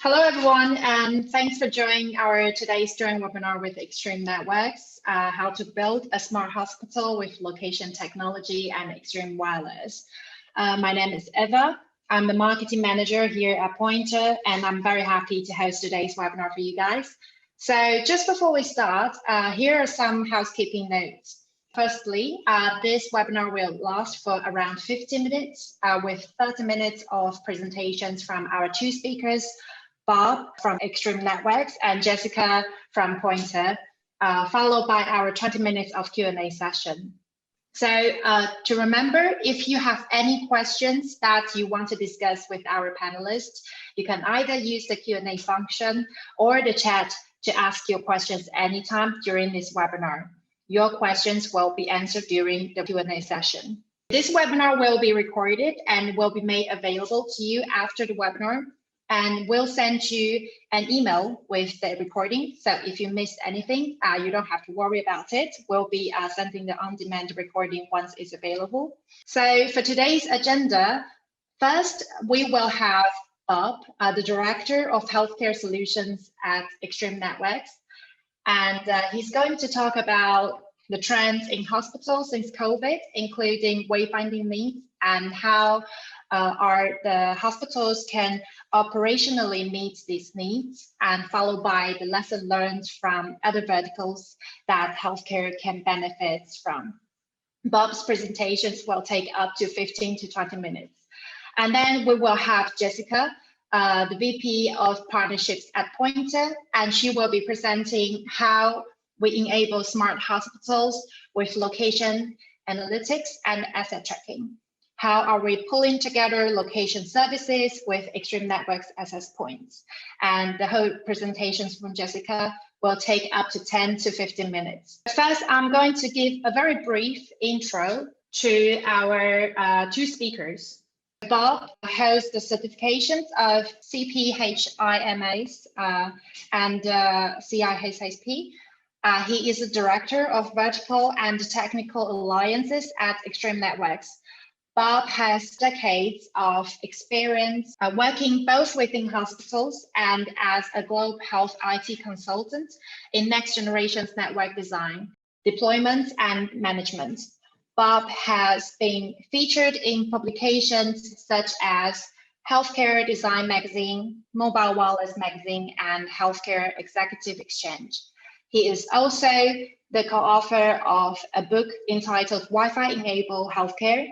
Hello, everyone, and thanks for joining our today's joint webinar with Extreme Networks, how to build a smart hospital with Location Technology and ExtremeWireless. My name is Eva. I'm the marketing manager here at Pointr, and I'm very happy to host today's webinar for you guys. So just before we start, here are some housekeeping notes. Firstly, this webinar will last for around 50 minutes with 30 minutes of presentations from our two speakers, Bob from Extreme Networks and Jessica from Pointr, followed by our 20 minutes of Q&A session. So to remember, if you have any questions that you want to discuss with our panelists, you can either use the Q&A function or the chat to ask your questions anytime during this webinar. Your questions will be answered during the Q&A session. This webinar will be recorded and will be made available to you after the webinar, and we'll send you an email with the recording. So if you missed anything, you don't have to worry about it. We'll be sending the on-demand recording once it's available. So for today's agenda, first, we will have Bob, the Director of Healthcare Solutions at Extreme Networks. And he's going to talk about the trends in hospitals since COVID, including wayfinding needs and how the hospitals can operationally meet these needs, and followed by the lesson learned from other verticals that healthcare can benefit from. Bob's presentations will take up to 15 to 20 minutes. And then we will have Jessica, the VP of Partnerships at Pointr, and she will be presenting how we enable smart hospitals with location analytics and asset tracking. How are we pulling together location services with Extreme Networks access points? And the whole presentations from Jessica will take up to 10 to 15 minutes. First, I'm going to give a very brief intro to our two speakers. Bob holds the certifications of CPHIMAs and CIHSP. He is the Director of Vertical and Technical Alliances at Extreme Networks. Bob has decades of experience working both within hospitals and as a global health IT consultant in next generation network design, deployment, and management. Bob has been featured in publications such as Healthcare Design Magazine, Mobile Wireless Magazine, and Healthcare Executive Exchange. He is also the co-author of a book entitled Wi-Fi Enabled Healthcare.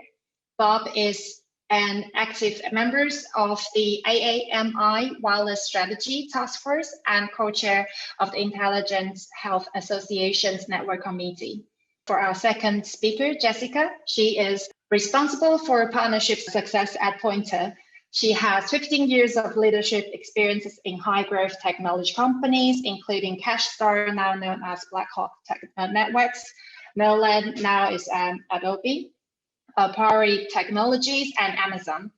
Bob is an active member of the AAMI Wireless Strategy Task Force and co-chair of the Intelligent Health Association's Network Committee. For our second speaker, Jessica, she is responsible for partnership success at Pointr. She has 15 years of leadership experiences in high-growth technology companies, including CashStar, now known as Blackhawk Networks, Merlin, now is Adobe, Pointr Technologies, and Amazon.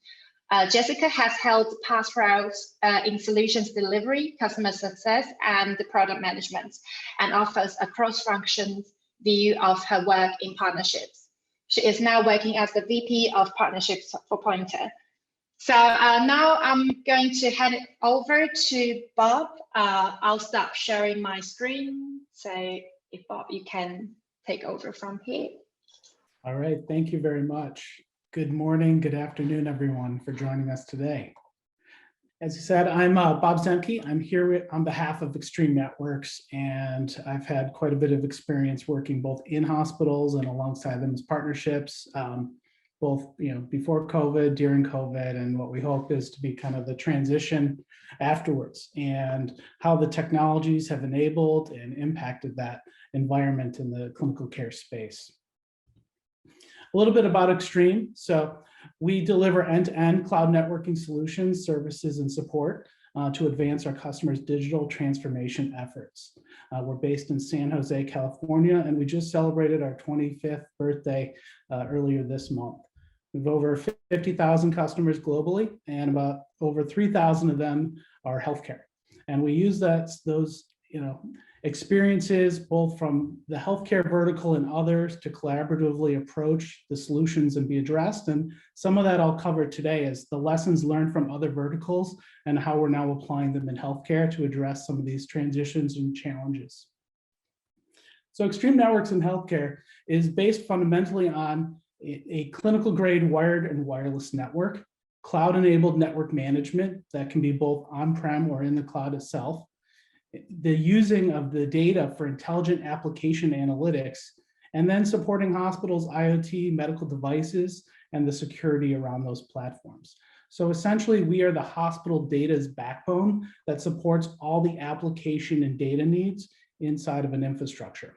Jessica has held past roles in solutions delivery, customer success, and product management, and offers a cross-function view of her work in partnerships. She is now working as the VP of Partnerships for Pointr. So now I'm going to hand it over to Bob. I'll stop sharing my screen. So if Bob, you can take over from here. All right, thank you very much. Good morning, good afternoon, everyone, for joining us today. As you said, I'm Bob Zemke. I'm here on behalf of Extreme Networks, and I've had quite a bit of experience working both in hospitals and alongside them as partnerships, both before COVID, during COVID, and what we hope is to be kind of the transition afterwards, and how the technologies have enabled and impacted that environment in the clinical care space. A little bit about Extreme. So we deliver end-to-end cloud networking solutions, services, and support to advance our customers' digital transformation efforts. We're based in San Jose, California, and we just celebrated our 25th birthday earlier this month. We've over 50,000 customers globally, and about over 3,000 of them are healthcare. And we use those experiences both from the healthcare vertical and others to collaboratively approach the solutions and be addressed. And some of that I'll cover today is the lessons learned from other verticals and how we're now applying them in healthcare to address some of these transitions and challenges. So Extreme Networks in healthcare is based fundamentally on a clinical grade wired and wireless network, cloud-enabled network management that can be both on-prem or in the cloud itself, the using of the data for intelligent application analytics, and then supporting hospitals' IoT medical devices and the security around those platforms. So essentially, we are the hospital data's backbone that supports all the application and data needs inside of an infrastructure.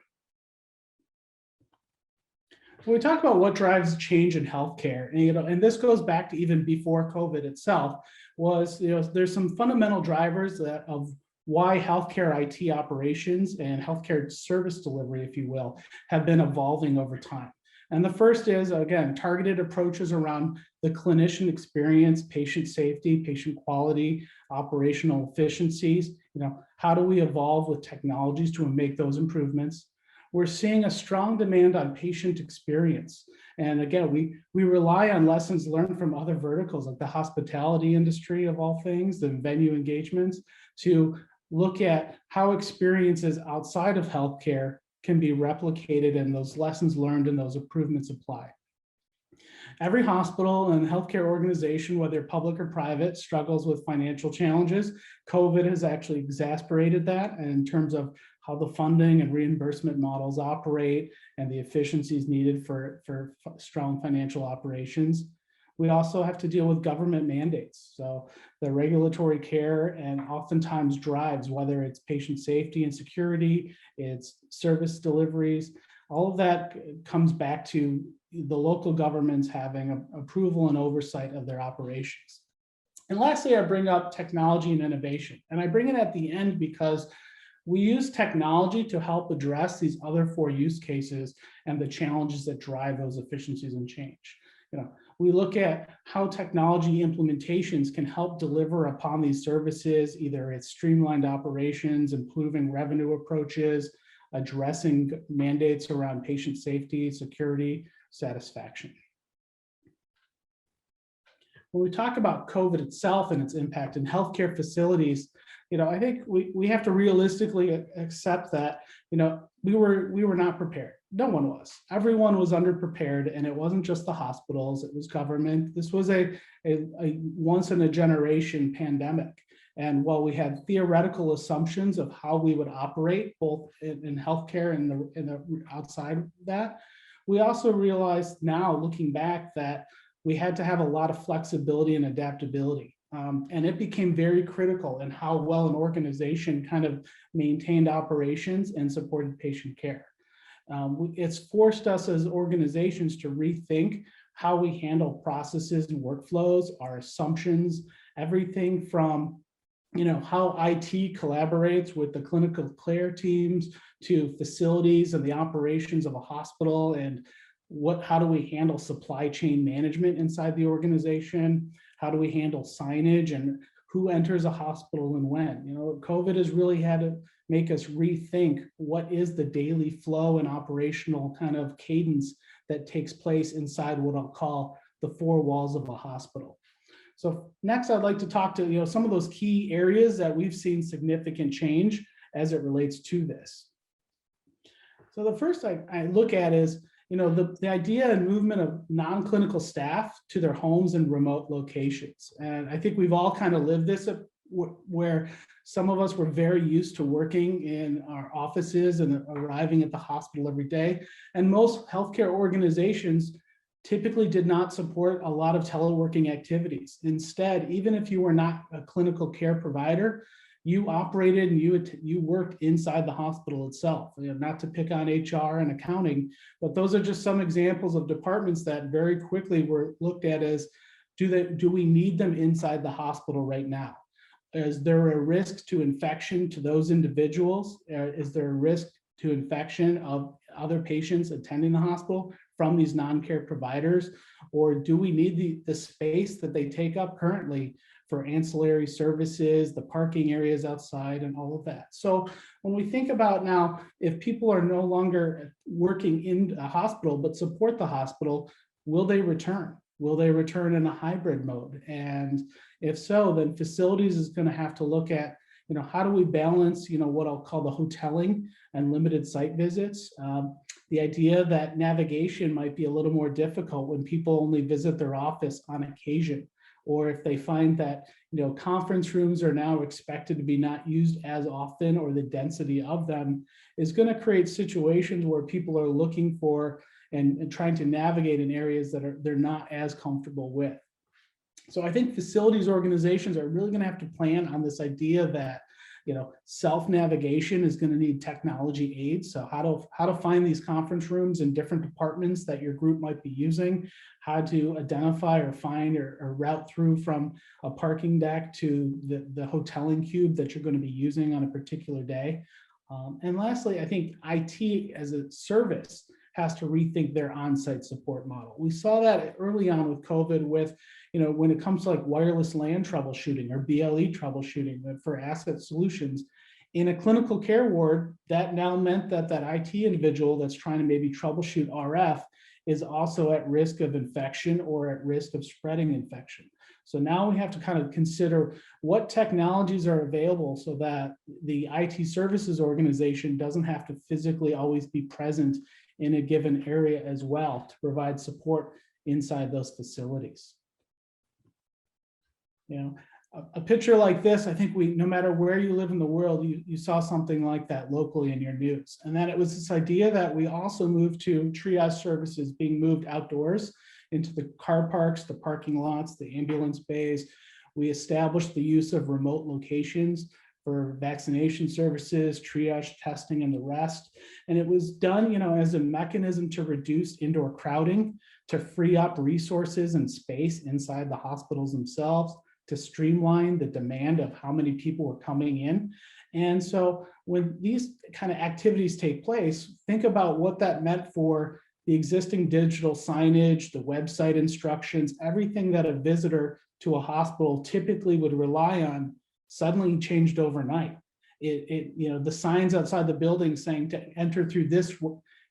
When we talk about what drives change in healthcare, and this goes back to even before COVID itself, was there's some fundamental drivers of why healthcare IT operations and healthcare service delivery, if you will, have been evolving over time. And the first is, again, targeted approaches around the clinician experience, patient safety, patient quality, operational efficiencies. How do we evolve with technologies to make those improvements? We're seeing a strong demand on patient experience. And again, we rely on lessons learned from other verticals like the hospitality industry of all things, the venue engagements, to look at how experiences outside of healthcare can be replicated and those lessons learned and those improvements apply. Every hospital and healthcare organization, whether public or private, struggles with financial challenges. COVID has actually exacerbated that in terms of how the funding and reimbursement models operate and the efficiencies needed for strong financial operations. We also have to deal with government mandates. So the regulatory care and oftentimes drives, whether it's patient safety and security, it's service deliveries, all of that comes back to the local governments having approval and oversight of their operations. And lastly, I bring up technology and innovation. And I bring it at the end because we use technology to help address these other 4 use cases and the challenges that drive those efficiencies and change. We look at how technology implementations can help deliver upon these services, either it's streamlined operations, improving revenue approaches, addressing mandates around patient safety, security, satisfaction. When we talk about COVID itself and its impact in healthcare facilities, I think we have to realistically accept that, we were not prepared. No one was. Everyone was underprepared, and it wasn't just the hospitals, it was government. This was a once in a generation pandemic. And while we had theoretical assumptions of how we would operate, both in healthcare and the outside that, we also realized now, looking back, that we had to have a lot of flexibility and adaptability. And it became very critical in how well an organization kind of maintained operations and supported patient care. It's forced us as organizations to rethink how we handle processes and workflows, our assumptions, everything from how IT collaborates with the clinical care teams to facilities and the operations of a hospital, and how do we handle supply chain management inside the organization? How do we handle signage and who enters a hospital and when? COVID has really had to make us rethink what is the daily flow and operational kind of cadence that takes place inside what I'll call the 4 walls of a hospital. So next, I'd like to talk to some of those key areas that we've seen significant change as it relates to this. So the first I look at is the idea and movement of non-clinical staff to their homes and remote locations. And I think we've all kind of lived this where some of us were very used to working in our offices and arriving at the hospital every day. And most healthcare organizations typically did not support a lot of teleworking activities. Instead, even if you were not a clinical care provider, you operated and you worked inside the hospital itself. Not to pick on HR and accounting, but those are just some examples of departments that very quickly were looked at as, do we need them inside the hospital right now? Is there a risk to infection to those individuals? Is there a risk to infection of other patients attending the hospital from these non-care providers? Or do we need the space that they take up currently for ancillary services, the parking areas outside, and all of that. So when we think about now, if people are no longer working in a hospital but support the hospital, will they return? Will they return in a hybrid mode? And if so, then facilities is going to have to look at, how do we balance, what I'll call the hoteling and limited site visits. The idea that navigation might be a little more difficult when people only visit their office on occasion, or if they find that, conference rooms are now expected to be not used as often, or the density of them is going to create situations where people are looking for and trying to navigate in areas that they're not as comfortable with. So I think facilities organizations are really going to have to plan on this idea that, self-navigation is going to need technology aids. So how to find these conference rooms in different departments that your group might be using, how to identify or find or route through from a parking deck to the hoteling cube that you're going to be using on a particular day. And lastly, I think IT as a service has to rethink their on-site support model. We saw that early on with COVID with, when it comes to like wireless LAN troubleshooting or BLE troubleshooting for asset solutions. In a clinical care ward, that now meant that IT individual that's trying to maybe troubleshoot RF is also at risk of infection or at risk of spreading infection. So now we have to kind of consider what technologies are available so that the IT services organization doesn't have to physically always be present in a given area as well to provide support inside those facilities. A picture like this, I think no matter where you live in the world, you saw something like that locally in your news. And that it was this idea that we also moved to triage services being moved outdoors into the car parks, the parking lots, the ambulance bays. We established the use of remote locations for vaccination services, triage testing, and the rest. And it was done, as a mechanism to reduce indoor crowding, to free up resources and space inside the hospitals themselves, to streamline the demand of how many people were coming in. And so when these kind of activities take place, think about what that meant for the existing digital signage, the website instructions, everything that a visitor to a hospital typically would rely on suddenly changed overnight. The signs outside the building saying to enter through this,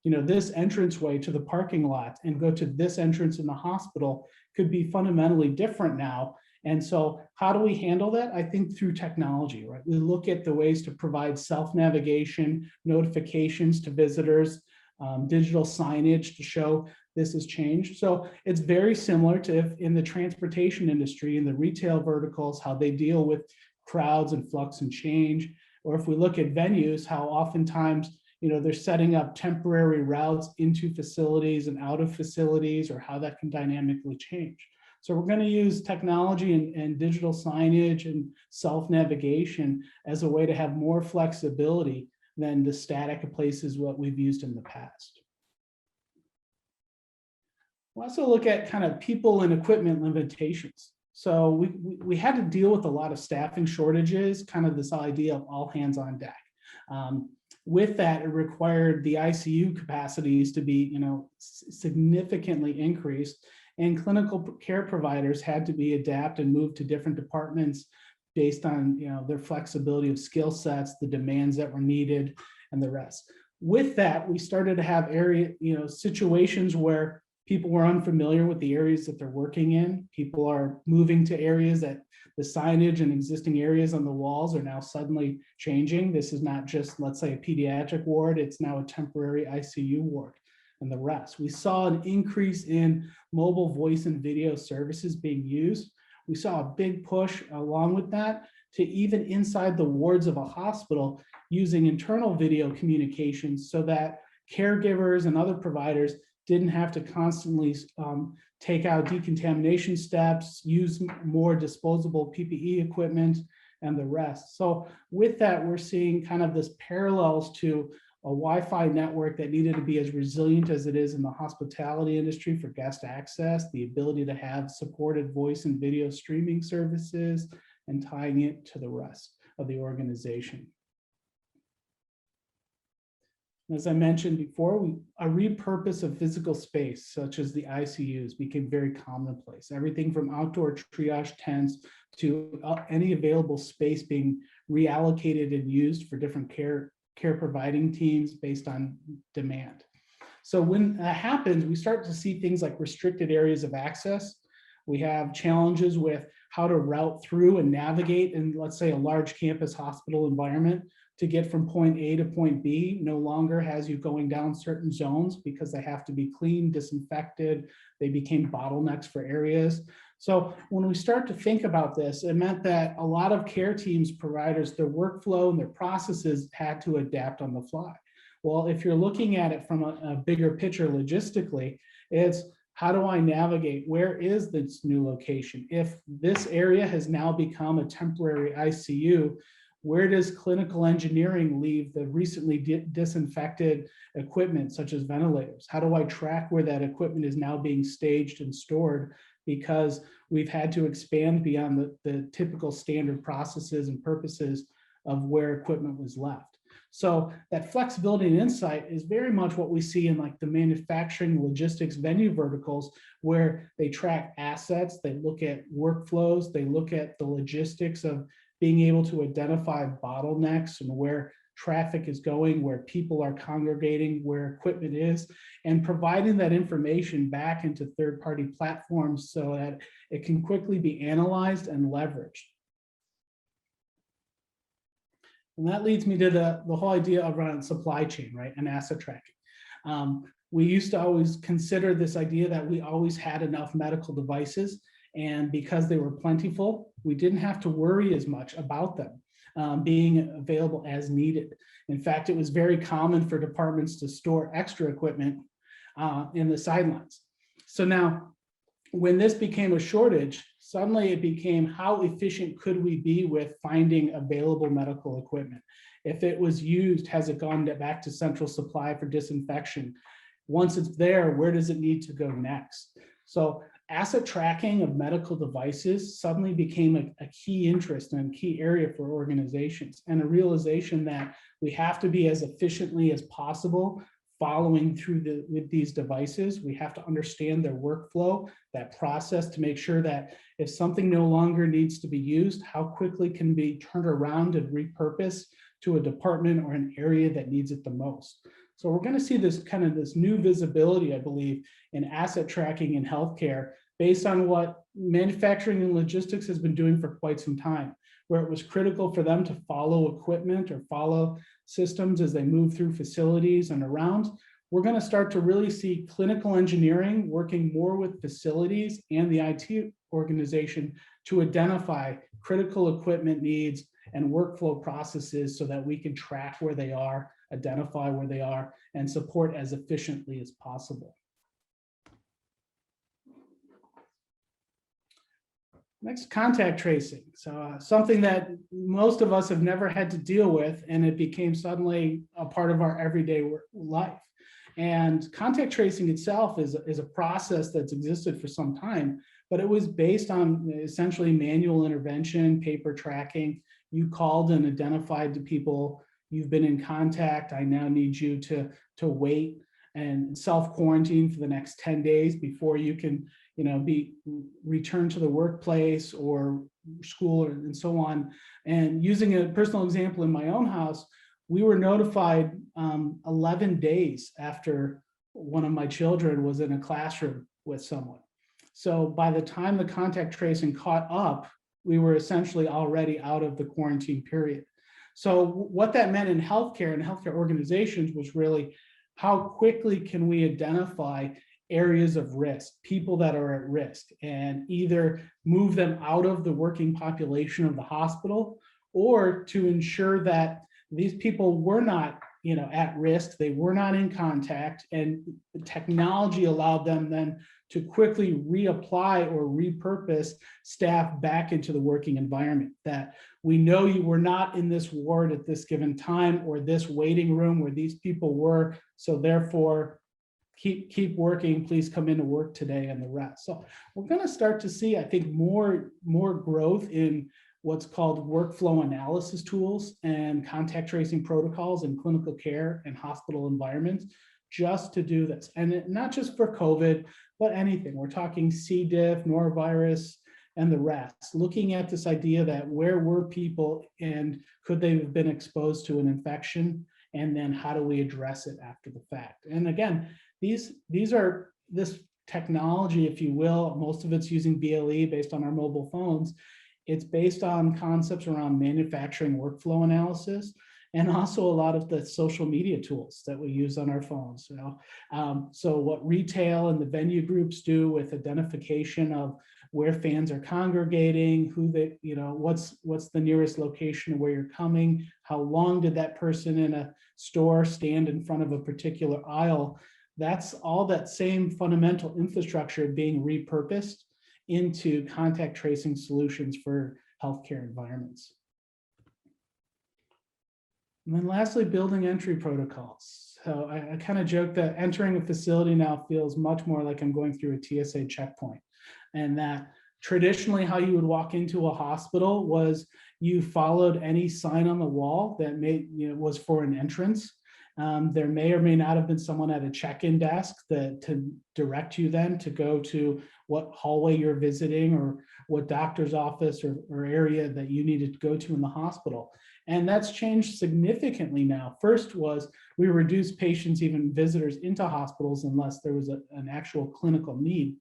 this entranceway to the parking lot and go to this entrance in the hospital could be fundamentally different now. And so how do we handle that? I think through technology, right? We look at the ways to provide self-navigation, notifications to visitors, digital signage to show this has changed. So it's very similar to if in the transportation industry, in the retail verticals, how they deal with crowds and flux and change. Or if we look at venues, how oftentimes, they're setting up temporary routes into facilities and out of facilities, or how that can dynamically change. So we're going to use technology and digital signage and self-navigation as a way to have more flexibility than the static places what we've used in the past. We'll also look at kind of people and equipment limitations. So we had to deal with a lot of staffing shortages, kind of this idea of all hands on deck. With that, it required the ICU capacities to be, significantly increased, and clinical care providers had to be adapted and moved to different departments based on, their flexibility of skill sets, the demands that were needed, and the rest. With that, we started to have situations where people were unfamiliar with the areas that they're working in. People are moving to areas that the signage and existing areas on the walls are now suddenly changing. This is not just, let's say, a pediatric ward, it's now a temporary ICU ward and the rest. We saw an increase in mobile voice and video services being used. We saw a big push along with that to even inside the wards of a hospital using internal video communications so that caregivers and other providers didn't have to constantly take out decontamination steps, use more disposable PPE equipment, and the rest. So with that, we're seeing kind of this parallels to a Wi-Fi network that needed to be as resilient as it is in the hospitality industry for guest access, the ability to have supported voice and video streaming services, and tying it to the rest of the organization. As I mentioned before, a repurpose of physical space, such as the ICUs, became very commonplace. Everything from outdoor triage tents to any available space being reallocated and used for different care providing teams based on demand. So when that happens, we start to see things like restricted areas of access. We have challenges with how to route through and navigate in, let's say, a large campus hospital environment to get from point A to point B. No longer has you going down certain zones because they have to be cleaned, disinfected. They became bottlenecks for areas. So when we start to think about this, it meant that a lot of care teams, providers, their workflow and their processes had to adapt on the fly. Well, if you're looking at it from a bigger picture logistically, it's how do I navigate? Where is this new location? If this area has now become a temporary ICU, where does clinical engineering leave the recently disinfected equipment, such as ventilators? How do I track where that equipment is now being staged and stored? Because we've had to expand beyond the typical standard processes and purposes of where equipment was left. So that flexibility and insight is very much what we see in like the manufacturing, logistics, venue verticals, where they track assets, they look at workflows, they look at the logistics of being able to identify bottlenecks and where traffic is going, where people are congregating, where equipment is, and providing that information back into third-party platforms so that it can quickly be analyzed and leveraged. And that leads me to the whole idea around supply chain, right, and asset tracking. We used to always consider this idea that we always had enough medical devices, and because they were plentiful, we didn't have to worry as much about them being available as needed. In fact, it was very common for departments to store extra equipment in the sidelines. So now, when this became a shortage, suddenly it became how efficient could we be with finding available medical equipment? If it was used, has it gone back to central supply for disinfection? Once it's there, where does it need to go next? So asset tracking of medical devices suddenly became a key interest and a key area for organizations, and a realization that we have to be as efficiently as possible following through with these devices. We have to understand their workflow, that process, to make sure that if something no longer needs to be used, how quickly can be turned around and repurposed to a department or an area that needs it the most. So we're going to see this kind of this new visibility, I believe, in asset tracking in healthcare based on what manufacturing and logistics has been doing for quite some time, where it was critical for them to follow equipment or follow systems as they move through facilities and around. We're going to start to really see clinical engineering working more with facilities and the IT organization to identify critical equipment needs and workflow processes so that we can track where they are, identify where they are, and support as efficiently as possible. Next, contact tracing. So something that most of us have never had to deal with, and it became suddenly a part of our everyday life. And contact tracing itself is a process that's existed for some time, but it was based on essentially manual intervention, paper tracking. You called and identified the people you've been in contact. I now need you to wait and self-quarantine for the next 10 days before you can be returned to the workplace or school and so on. And using a personal example in my own house, we were notified 11 days after one of my children was in a classroom with someone. So by the time the contact tracing caught up, we were essentially already out of the quarantine period. So what that meant in healthcare and healthcare organizations was really how quickly can we identify areas of risk, people that are at risk, and either move them out of the working population of the hospital, or to ensure that these people were not at risk, they were not in contact, and the technology allowed them then to quickly reapply or repurpose staff back into the working environment. That we know you were not in this ward at this given time or this waiting room where these people were, so therefore keep working, please come into work today, and the rest. So we're going to start to see, I think, more growth in what's called workflow analysis tools and contact tracing protocols in clinical care and hospital environments just to do this. And not just for COVID, but anything. We're talking C. diff, norovirus, and the rest, looking at this idea that where were people and could they have been exposed to an infection, and then how do we address it after the fact? And again, these are this technology, if you will, most of it's using BLE based on our mobile phones. It's based on concepts around manufacturing workflow analysis, and also a lot of the social media tools that we use on our phones. So what retail and the venue groups do with identification of where fans are congregating, who they, what's the nearest location where you're coming, how long did that person in a store stand in front of a particular aisle. That's all that same fundamental infrastructure being repurposed into contact tracing solutions for healthcare environments. And then lastly, building entry protocols. So I kind of joke that entering a facility now feels much more like I'm going through a TSA checkpoint, and that traditionally how you would walk into a hospital was you followed any sign on the wall that was for an entrance. There may or may not have been someone at a check-in desk to direct you then to go to what hallway you're visiting or what doctor's office or area that you needed to go to in the hospital. And that's changed significantly now. First was we reduced patients, even visitors, into hospitals unless there was an actual clinical need.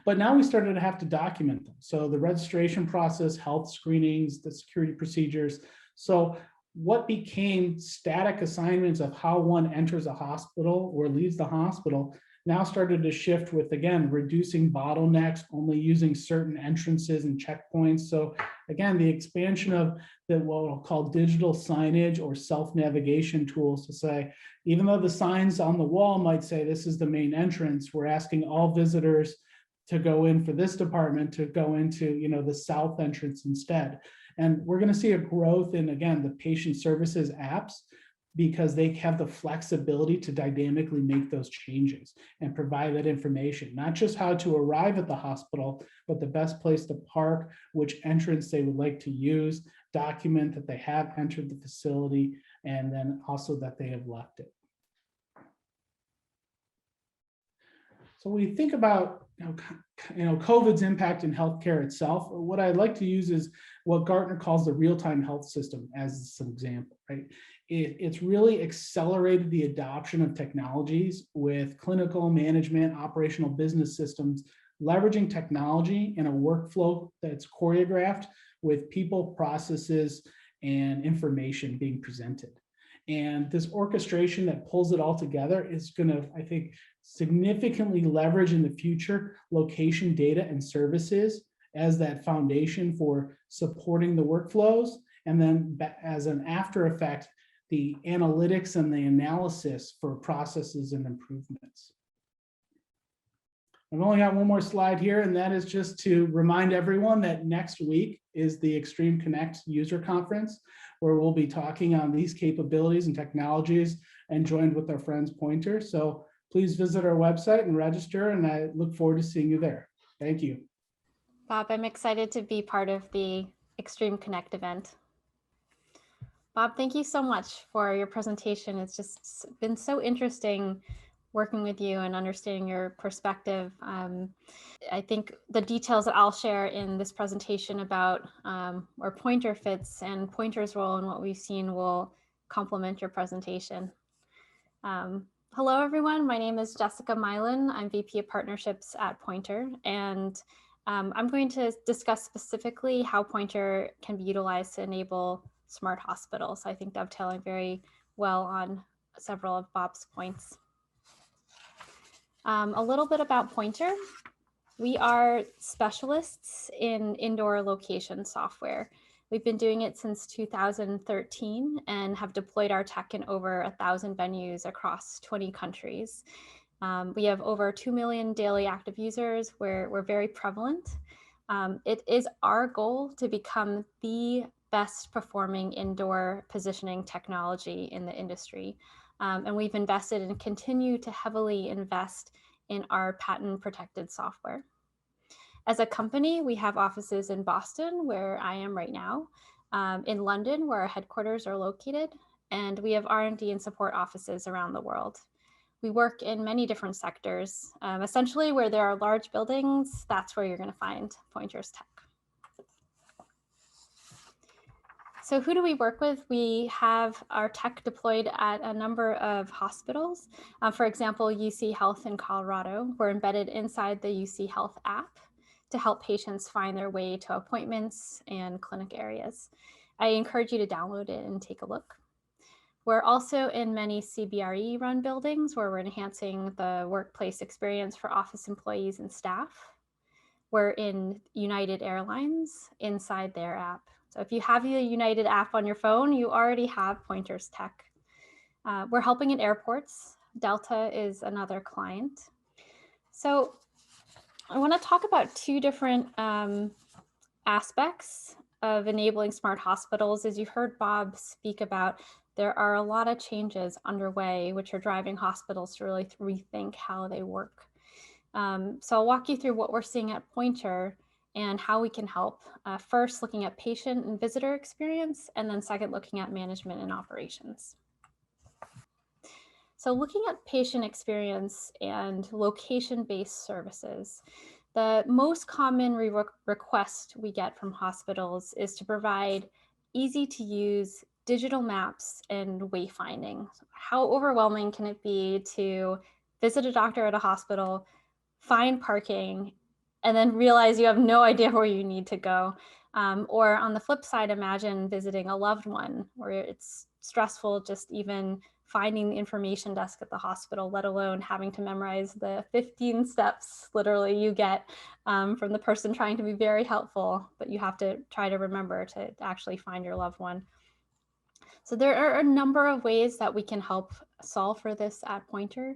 But now we started to have to document them. So the registration process, health screenings, the security procedures. So what became static assignments of how one enters a hospital or leaves the hospital now started to shift with, again, reducing bottlenecks, only using certain entrances and checkpoints. So again, the expansion of what we'll call digital signage or self-navigation tools to say, even though the signs on the wall might say this is the main entrance, we're asking all visitors to go in for this department to go into the south entrance instead. And we're going to see a growth in, again, the patient services apps, because they have the flexibility to dynamically make those changes and provide that information, not just how to arrive at the hospital, but the best place to park, which entrance they would like to use, document that they have entered the facility, and then also that they have left it. So when you think about COVID's impact in healthcare itself, what I'd like to use is what Gartner calls the real-time health system as an example, right? It's really accelerated the adoption of technologies with clinical management, operational business systems, leveraging technology in a workflow that's choreographed with people, processes, and information being presented. And this orchestration that pulls it all together is going to, I think, significantly leverage in the future location data and services as that foundation for supporting the workflows. And then as an after effect, the analytics and the analysis for processes and improvements. I've only got one more slide here, and that is just to remind everyone that next week is the Extreme Connect user conference, where we'll be talking on these capabilities and technologies and joined with our friends Pointr. So please visit our website and register, and I look forward to seeing you there. Thank you. Bob, I'm excited to be part of the Extreme Connect event. Bob, thank you so much for your presentation. It's just been so interesting working with you and understanding your perspective. I think the details that I'll share in this presentation about where Pointr fits and Pointr's role and what we've seen will complement your presentation. Hello, everyone. My name is Jessica Milan. I'm VP of Partnerships at Pointr, and I'm going to discuss specifically how Pointr can be utilized to enable smart hospitals. I think dovetailing very well on several of Bob's points. A little bit about Pointr. We are specialists in indoor location software. We've been doing it since 2013 and have deployed our tech in over 1,000 venues across 20 countries. We have over 2 million daily active users. We're very prevalent. It is our goal to become the best performing indoor positioning technology in the industry. And we've invested and continue to heavily invest in our patent protected software. As a company, we have offices in Boston, where I am right now, in London, where our headquarters are located, and we have R&D and support offices around the world. We work in many different sectors. Essentially, where there are large buildings, that's where you're going to find Pointr's tech. So who do we work with? We have our tech deployed at a number of hospitals. For example, UC Health in Colorado. We're embedded inside the UC Health app to help patients find their way to appointments and clinic areas. I encourage you to download it and take a look. We're also in many CBRE run buildings where we're enhancing the workplace experience for office employees and staff. We're in United Airlines inside their app. So if you have the United app on your phone, you already have Pointr's tech. We're helping in airports. Delta is another client. So I want to talk about two different aspects of enabling smart hospitals. As you heard Bob speak about, there are a lot of changes underway which are driving hospitals to really rethink how they work. So I'll walk you through what we're seeing at Pointr and how we can help. First, looking at patient and visitor experience, and then second, looking at management and operations. So looking at patient experience and location-based services, the most common request we get from hospitals is to provide easy-to-use digital maps and wayfinding. How overwhelming can it be to visit a doctor at a hospital, find parking, and then realize you have no idea where you need to go? Or on the flip side, imagine visiting a loved one where it's stressful just even finding the information desk at the hospital, let alone having to memorize the 15 steps literally you get from the person trying to be very helpful, but you have to try to remember to actually find your loved one. So there are a number of ways that we can help solve for this at Pointr.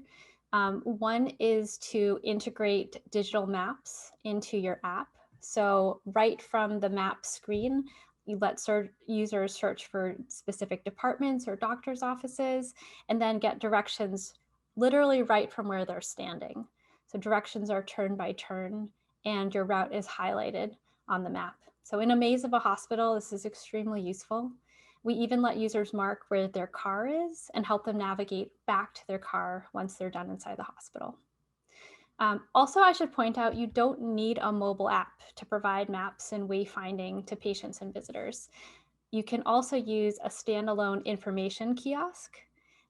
One is to integrate digital maps into your app. So right from the map screen, you let users search for specific departments or doctor's offices, and then get directions literally right from where they're standing. So directions are turn by turn, and your route is highlighted on the map. So in a maze of a hospital, this is extremely useful. We even let users mark where their car is and help them navigate back to their car once they're done inside the hospital. Also, I should point out, you don't need a mobile app to provide maps and wayfinding to patients and visitors. You can also use a standalone information kiosk,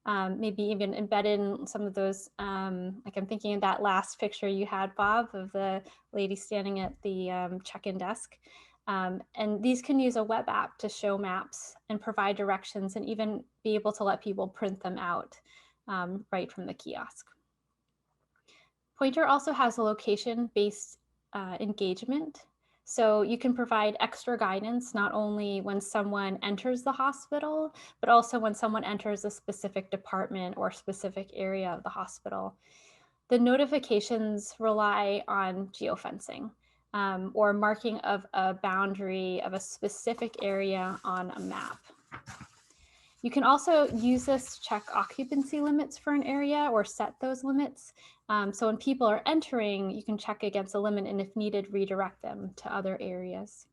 maybe even embedded in some of those, like I'm thinking of that last picture you had, Bob, of the lady standing at the check-in desk. And these can use a web app to show maps and provide directions and even be able to let people print them out right from the kiosk. Pointr also has a location-based engagement. So you can provide extra guidance, not only when someone enters the hospital, but also when someone enters a specific department or specific area of the hospital. The notifications rely on geofencing or marking of a boundary of a specific area on a map. You can also use this to check occupancy limits for an area or set those limits. So when people are entering, you can check against a limit and if needed, redirect them to other areas.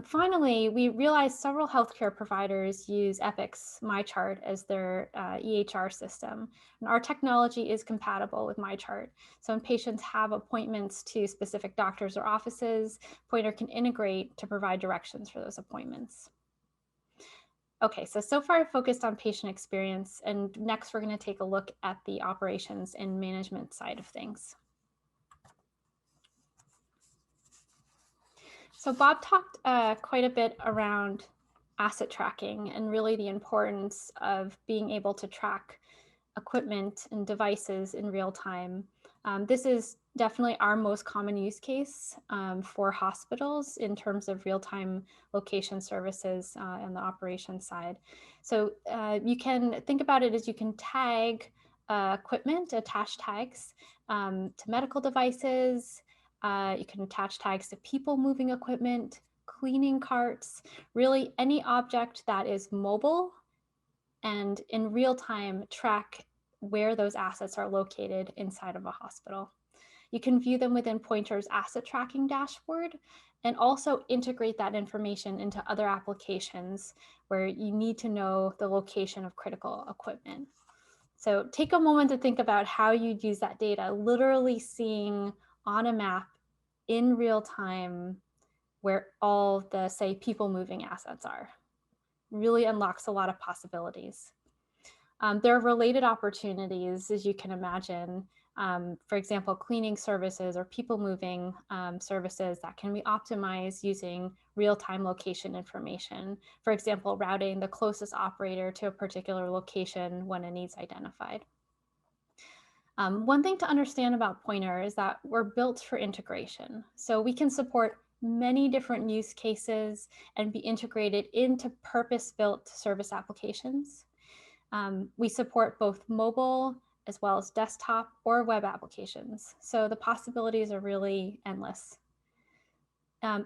Finally, we realized several healthcare providers use Epic's MyChart as their EHR system. And our technology is compatible with MyChart. So when patients have appointments to specific doctors or offices, Pointr can integrate to provide directions for those appointments. Okay, so far I've focused on patient experience, and next we're going to take a look at the operations and management side of things. So Bob talked quite a bit around asset tracking and really the importance of being able to track equipment and devices in real time. This is definitely our most common use case for hospitals in terms of real-time location services on the operations side. So you can think about it as you can tag equipment, attach tags to medical devices. You can attach tags to people moving equipment, cleaning carts, really any object that is mobile and in real time track where those assets are located inside of a hospital. You can view them within Pointr's asset tracking dashboard and also integrate that information into other applications where you need to know the location of critical equipment. So take a moment to think about how you'd use that data, literally seeing on a map in real time where all the, say, people moving assets are. Really unlocks a lot of possibilities. There are related opportunities, as you can imagine. For example, cleaning services or people moving services that can be optimized using real-time location information. For example, routing the closest operator to a particular location when a need's identified. One thing to understand about Pointr is that we're built for integration. So we can support many different use cases and be integrated into purpose-built service applications. We support both mobile as well as desktop or web applications. So the possibilities are really endless.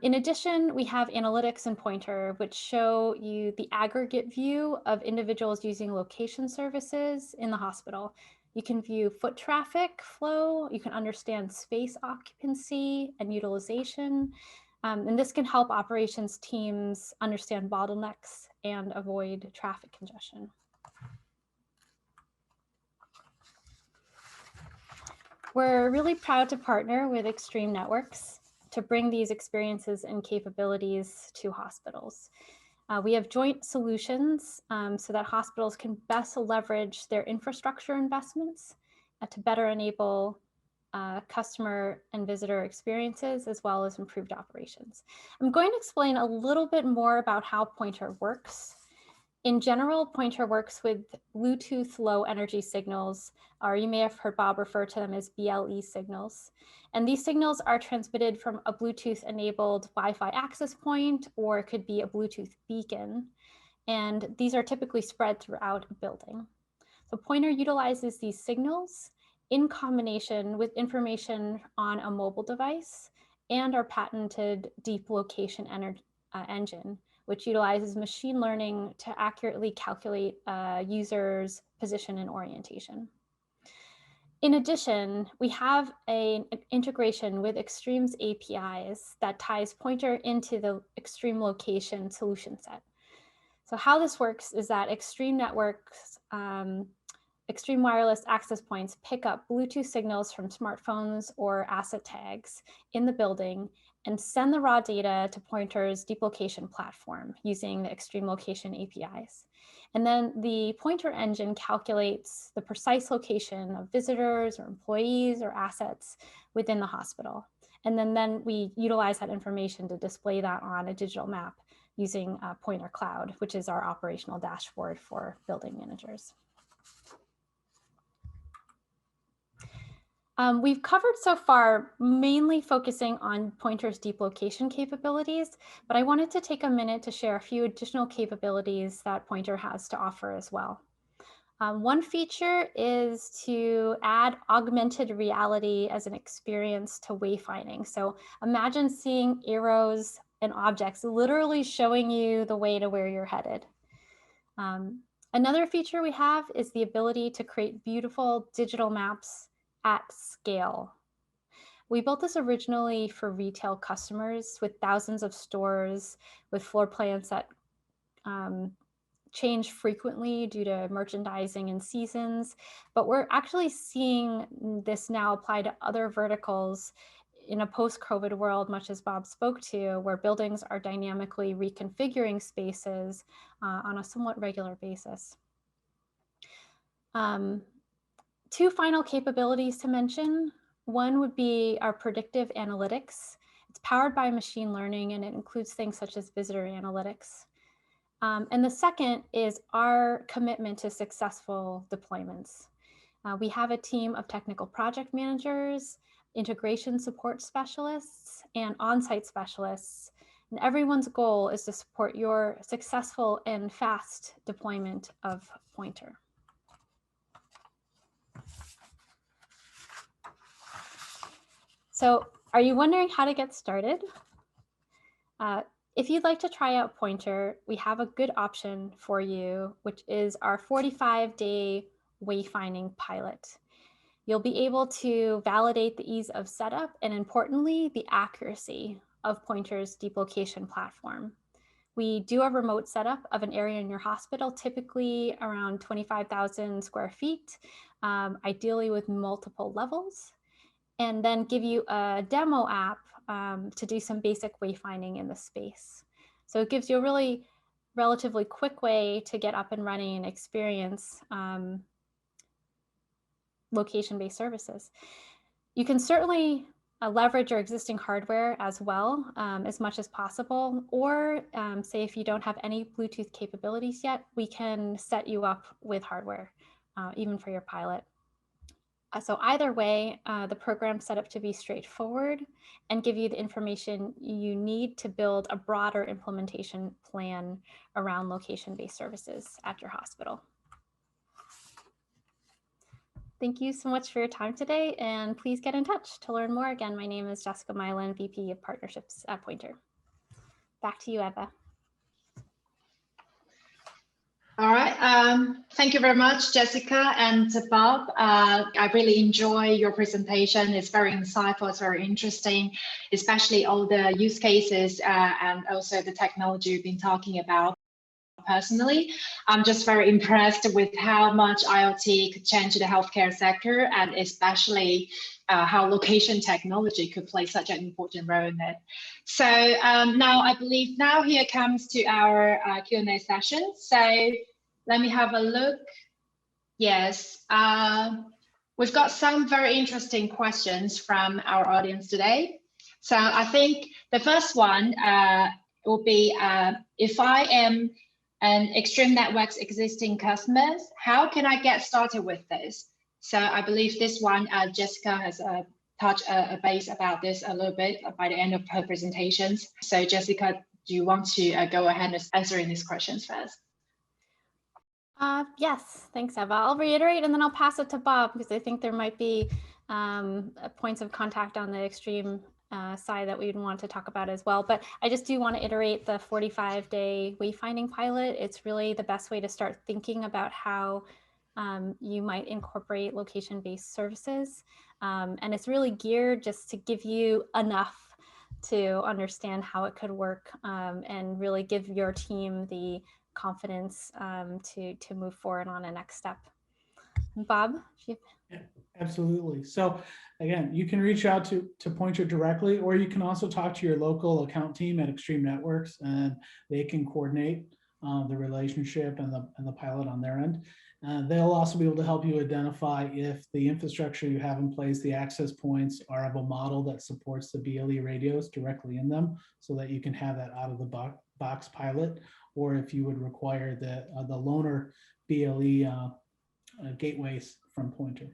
In addition, we have analytics in Pointr, which show you the aggregate view of individuals using location services in the hospital. You can view foot traffic flow, you can understand space occupancy and utilization, and this can help operations teams understand bottlenecks and avoid traffic congestion. We're really proud to partner with Extreme Networks to bring these experiences and capabilities to hospitals. We have joint solutions so that hospitals can best leverage their infrastructure investments to better enable customer and visitor experiences as well as improved operations. I'm going to explain a little bit more about how Pointr works. In general, Pointr works with Bluetooth low energy signals, or you may have heard Bob refer to them as BLE signals. And these signals are transmitted from a Bluetooth enabled Wi-Fi access point, or it could be a Bluetooth beacon. And these are typically spread throughout a building. So Pointr utilizes these signals in combination with information on a mobile device and our patented deep location engine, which utilizes machine learning to accurately calculate a user's position and orientation. In addition, we have an integration with Extreme's APIs that ties Pointr into the Extreme location solution set. So how this works is that Extreme Networks, Extreme wireless access points pick up Bluetooth signals from smartphones or asset tags in the building and send the raw data to Pointr's deep location platform using the Extreme location APIs. And then the Pointr engine calculates the precise location of visitors or employees or assets within the hospital. And then we utilize that information to display that on a digital map using Pointr Cloud, which is our operational dashboard for building managers. We've covered so far mainly focusing on Pointr's deep location capabilities, but I wanted to take a minute to share a few additional capabilities that Pointr has to offer as well. One feature is to add augmented reality as an experience to wayfinding. So imagine seeing arrows and objects literally showing you the way to where you're headed. Another feature we have is the ability to create beautiful digital maps at scale. We built this originally for retail customers with thousands of stores with floor plans that change frequently due to merchandising and seasons, but we're actually seeing this now apply to other verticals in a post-COVID world, much as Bob spoke to, where buildings are dynamically reconfiguring spaces on a somewhat regular basis. Two final capabilities to mention. One would be our predictive analytics. It's powered by machine learning and it includes things such as visitor analytics. And the second is our commitment to successful deployments. We have a team of technical project managers, integration support specialists, and on-site specialists. And everyone's goal is to support your successful and fast deployment of Pointr. So are you wondering how to get started? If you'd like to try out Pointr, we have a good option for you, which is our 45-day wayfinding pilot. You'll be able to validate the ease of setup and, importantly, the accuracy of Pointr's deep location platform. We do a remote setup of an area in your hospital, typically around 25,000 square feet, ideally with multiple levels, and then give you a demo app to do some basic wayfinding in the space. So it gives you a really relatively quick way to get up and running and experience location-based services. You can certainly leverage your existing hardware as well as much as possible, or say if you don't have any Bluetooth capabilities yet, we can set you up with hardware, even for your pilot. So either way, the program's set up to be straightforward and give you the information you need to build a broader implementation plan around location-based services at your hospital. Thank you so much for your time today, and please get in touch to learn more. Again, my name is Jessica Milan, VP of Partnerships at Pointr. Back to you, Eva. All right, thank you very much, Jessica and Bob. I really enjoy your presentation. It's very insightful, it's very interesting, especially all the use cases and also the technology you've been talking about. Personally, I'm just very impressed with how much IoT could change the healthcare sector, and especially how location technology could play such an important role in it. So now I believe here comes to our Q&A session. So let me have a look. Yes, we've got some very interesting questions from our audience today. So I think the first one will be, if I am an Extreme Networks existing customers, how can I get started with this? So I believe this one, Jessica has touched a base about this a little bit by the end of her presentations. So Jessica, do you want to go ahead and answering these questions first? Yes, thanks, Eva. I'll reiterate and then I'll pass it to Bob, because I think there might be points of contact on the Extreme side that we'd want to talk about as well. But I just do want to iterate the 45-day wayfinding pilot. It's really the best way to start thinking about how you might incorporate location-based services. And it's really geared just to give you enough to understand how it could work and really give your team the confidence to move forward on a next step. Bob? Yeah, absolutely. So again, you can reach out to Pointr directly, or you can also talk to your local account team at Extreme Networks, and they can coordinate the relationship and the pilot on their end. They'll also be able to help you identify if the infrastructure you have in place, the access points, are of a model that supports the BLE radios directly in them, so that you can have that out of the box pilot, or if you would require the loaner BLE gateways from Pointr.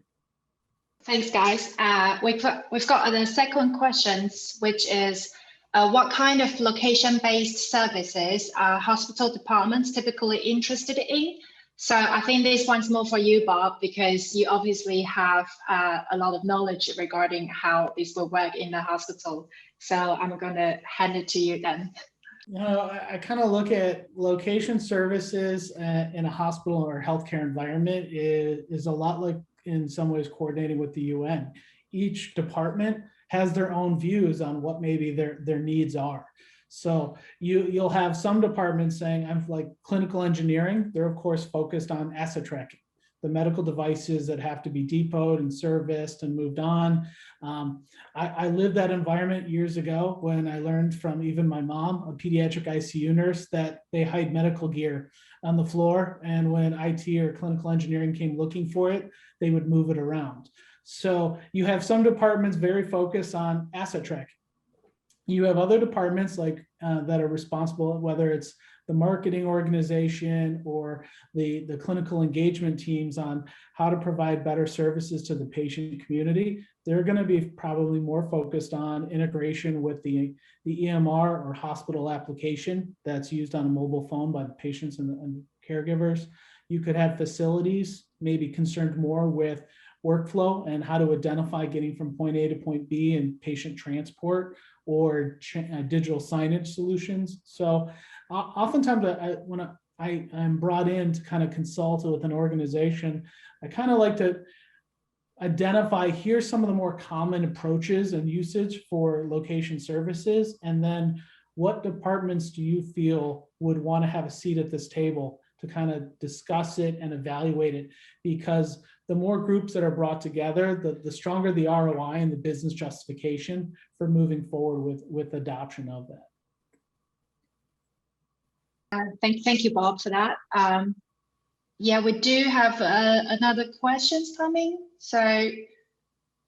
Thanks, guys. We've got the second questions, which is what kind of location-based services are hospital departments typically interested in? So I think this one's more for you, Bob, because you obviously have a lot of knowledge regarding how this will work in the hospital. So I'm going to hand it to you then. You know, I kind of look at location services in a hospital or healthcare environment is a lot like, in some ways, coordinating with the UN. Each department has their own views on what maybe their needs are. So you'll have some departments saying, I'm like clinical engineering. They're of course focused on asset tracking, the medical devices that have to be depoted and serviced and moved on. I lived that environment years ago when I learned from even my mom, a pediatric ICU nurse, that they hide medical gear on the floor. And when IT or clinical engineering came looking for it, they would move it around. So you have some departments very focused on asset tracking. You have other departments like that are responsible, whether it's the marketing organization or the clinical engagement teams, on how to provide better services to the patient community. They're going to be probably more focused on integration with the EMR or hospital application that's used on a mobile phone by the patients and the caregivers. You could have facilities maybe concerned more with workflow and how to identify getting from point A to point B and patient transport, or digital signage solutions. So oftentimes when I'm brought in to kind of consult with an organization, I kind of like to identify, here's some of the more common approaches and usage for location services, and then what departments do you feel would want to have a seat at this table to kind of discuss it and evaluate it? Because the more groups that are brought together, the stronger the ROI and the business justification for moving forward with adoption of that. Thank you, Bob, for that. Yeah, we do have another questions coming. So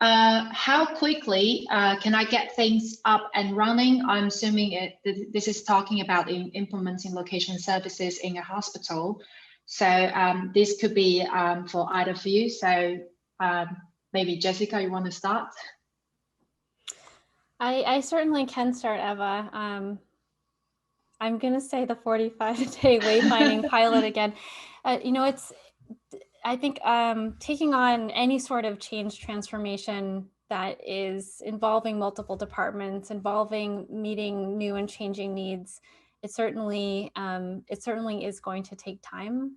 how quickly can I get things up and running? I'm assuming this is talking about implementing location services in a hospital. So this could be for either of you. So maybe Jessica, you want to start? I certainly can start, Eva. I'm going to say the 45-day wayfinding pilot again. You know, I think taking on any sort of change transformation that is involving multiple departments, involving meeting new and changing needs, it certainly is going to take time.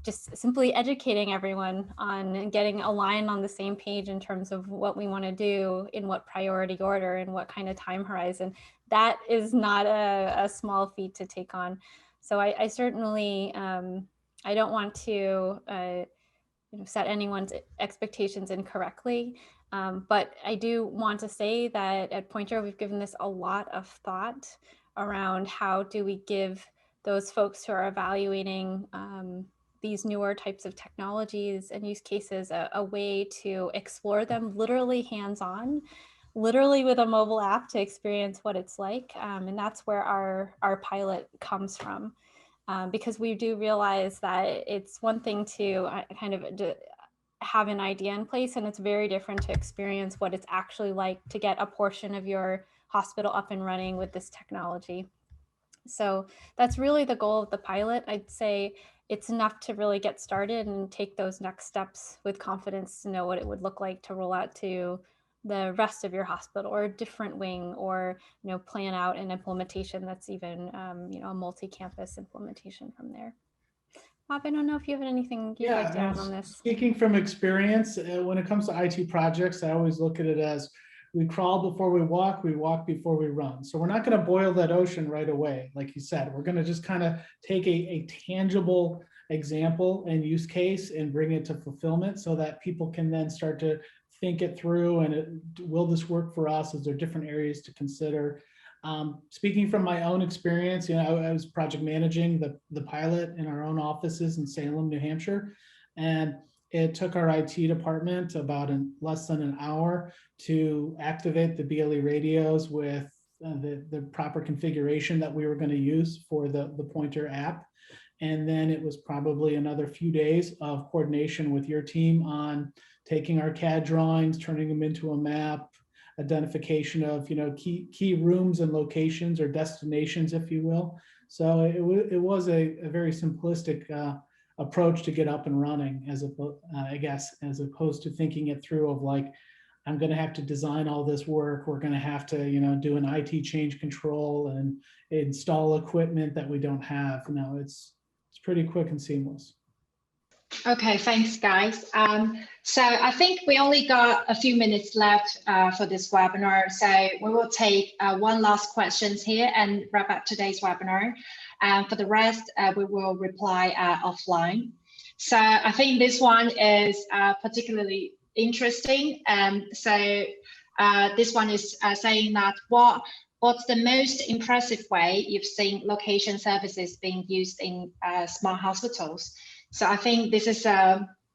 Just simply educating everyone on and getting aligned on the same page in terms of what we want to do, in what priority order, and what kind of time horizon. That is not a small feat to take on. So I certainly, I don't want to set anyone's expectations incorrectly, but I do want to say that at Pointr, we've given this a lot of thought around how do we give those folks who are evaluating these newer types of technologies and use cases a way to explore them literally hands-on, literally with a mobile app to experience what it's like. And that's where our pilot comes from. Because we do realize that it's one thing to kind of have an idea in place, and it's very different to experience what it's actually like to get a portion of your hospital up and running with this technology. So that's really the goal of the pilot. I'd say it's enough to really get started and take those next steps with confidence to know what it would look like to roll out to the rest of your hospital or a different wing, or plan out an implementation that's even a multi-campus implementation from there. Bob, I don't know if you have anything you'd like to add on this. Speaking from experience, when it comes to IT projects, I always look at it as we crawl before we walk before we run. So we're not going to boil that ocean right away. Like you said, we're going to just kind of take a tangible example and use case and bring it to fulfillment so that people can then start to think it through and will this work for us? Is there different areas to consider? Speaking from my own experience, I was project managing the pilot in our own offices in Salem, New Hampshire, and it took our IT department about less than an hour to activate the BLE radios with the proper configuration that we were going to use for the Pointr app. And then it was probably another few days of coordination with your team on taking our CAD drawings, turning them into a map, identification of key rooms and locations or destinations, if you will. So it was a very simplistic approach to get up and running, as opposed to thinking it through of like, I'm going to have to design all this work. We're going to have to do an IT change control and install equipment that we don't have. No, it's pretty quick and seamless. Okay, thanks, guys. So I think we only got a few minutes left for this webinar. So we will take one last questions here and wrap up today's webinar. For the rest, we will reply offline. So I think this one is particularly interesting. So this one is saying that what's the most impressive way you've seen location services being used in smart hospitals? So I think this is,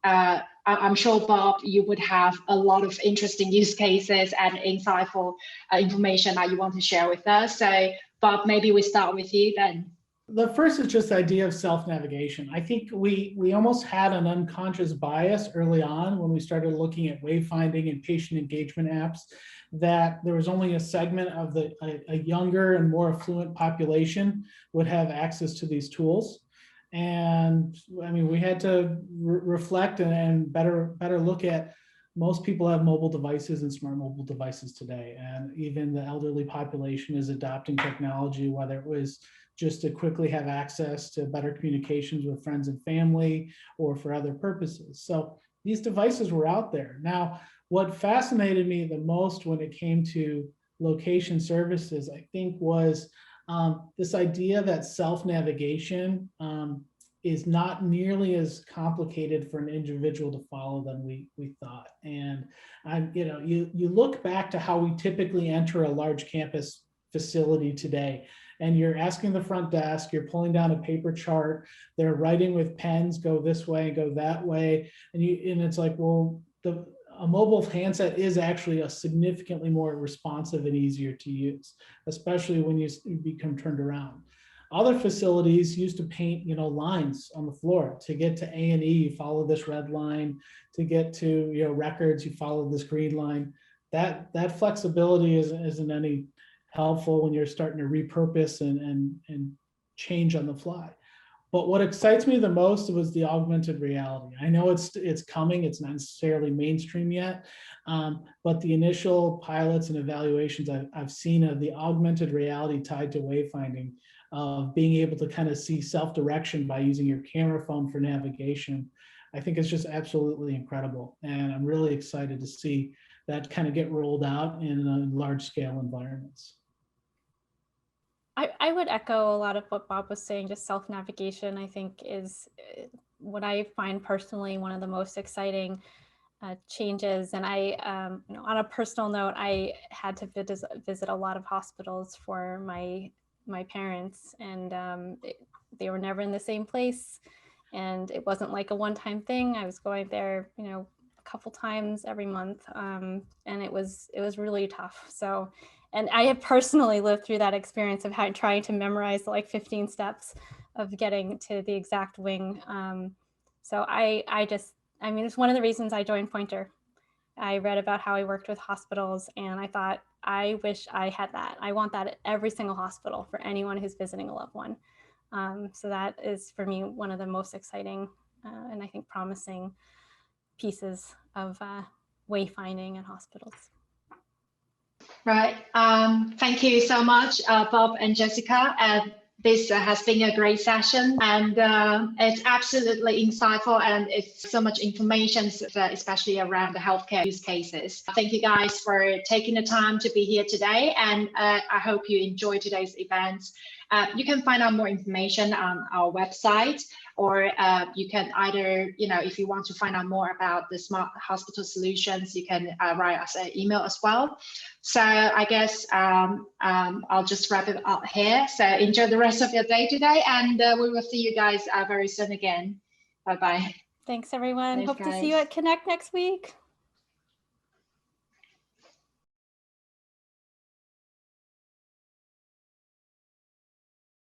I'm sure, Bob, you would have a lot of interesting use cases and insightful information that you want to share with us. So Bob, maybe we start with you then. The first is just the idea of self-navigation. I think we almost had an unconscious bias early on when we started looking at wayfinding and patient engagement apps, that there was only a segment of a younger and more affluent population would have access to these tools. And I mean, we had to reflect and better look at, most people have mobile devices and smart mobile devices today. And even the elderly population is adopting technology, whether it was just to quickly have access to better communications with friends and family or for other purposes. So these devices were out there. Now, what fascinated me the most when it came to location services, I think, was this idea that self-navigation is not nearly as complicated for an individual to follow than we thought. And you look back to how we typically enter a large campus facility today, and you're asking the front desk, you're pulling down a paper chart, they're writing with pens, go this way, go that way, and it's like, well, a mobile handset is actually a significantly more responsive and easier to use, especially when you become turned around. Other facilities used to paint, lines on the floor. To get to A&E, you follow this red line. To get to, records, you follow this green line. That flexibility isn't any helpful when you're starting to repurpose and change on the fly. But what excites me the most was the augmented reality. I know it's coming. It's not necessarily mainstream yet, but the initial pilots and evaluations I've seen of the augmented reality tied to wayfinding, being able to kind of see self-direction by using your camera phone for navigation, I think it's just absolutely incredible. And I'm really excited to see that kind of get rolled out in large scale environments. I would echo a lot of what Bob was saying. Just self-navigation, I think, is what I find personally one of the most exciting changes. And on a personal note, I had to visit a lot of hospitals for my parents, and they were never in the same place. And it wasn't like a one-time thing. I was going there, a couple times every month, and it was really tough. So. And I have personally lived through that experience of trying to memorize like 15 steps of getting to the exact wing. So it's one of the reasons I joined Pointr. I read about how he worked with hospitals, and I thought, I wish I had that. I want that at every single hospital for anyone who's visiting a loved one. So that is, for me, one of the most exciting and I think promising pieces of wayfinding in hospitals. Right. Thank you so much, Bob and Jessica. This has been a great session, and it's absolutely insightful, and it's so much information, especially around the healthcare use cases. Thank you guys for taking the time to be here today, and I hope you enjoy today's event. You can find out more information on our website, or you can either, if you want to find out more about the smart hospital solutions, you can write us an email as well. So I guess I'll just wrap it up here. So enjoy the rest of your day today, and we will see you guys very soon again. Bye-bye. Thanks, everyone. Thanks, Hope to see you at Connect next week.